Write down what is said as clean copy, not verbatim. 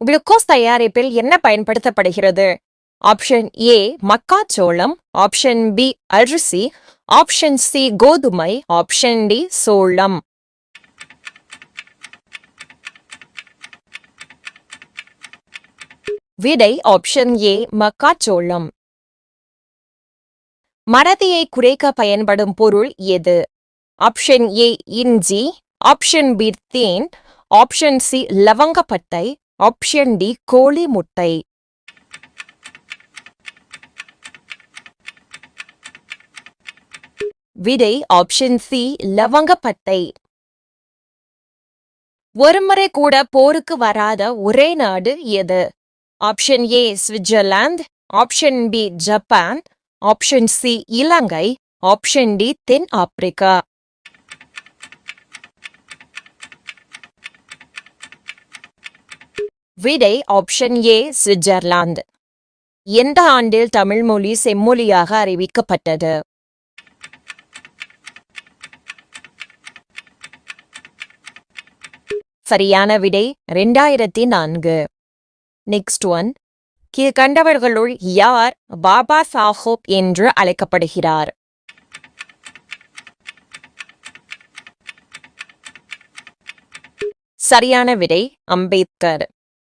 Glucose தயாரிப்பில் என்ன பயன்படுத்தப்படுகிறது? ஆப்ஷன் ஏ மக்காச்சோளம், ஆப்ஷன் பி அரிசி, ஆப்ஷன் சி கோதுமை, ஆப்ஷன் டி சோளம். விடை ஆப்ஷன் ஏ மக்காச்சோளம். மறதியை குறைக்க பயன்படும் பொருள் எது? ஆப்ஷன் ஏ இஞ்சி, ஆப்ஷன் பி தேன், ஆப்ஷன் சி லவங்கப்பட்டை, ஆப்ஷன் டி கோழி முட்டை. விடை ஆப்ஷன் சி லவங்கப்பட்டை. ஒருமுறை கூட போருக்கு வராத ஒரே நாடு எது? Option A Switzerland, option B Japan, option C Ilangai, option D தென் ஆப்பிரிக்கா. விடை ஆப்ஷன் ஏ சுவிட்சர்லாந்து. எந்த ஆண்டில் தமிழ் மொழி செம்மொழியாக அறிவிக்கப்பட்டது? சரியான விடை 2004. Next one. கீழ்கண்டவர்களுள் யார் பாபா சாஹோப் என்று அழைக்கப்படுகிறார்? சரியான விடை அம்பேத்கர்.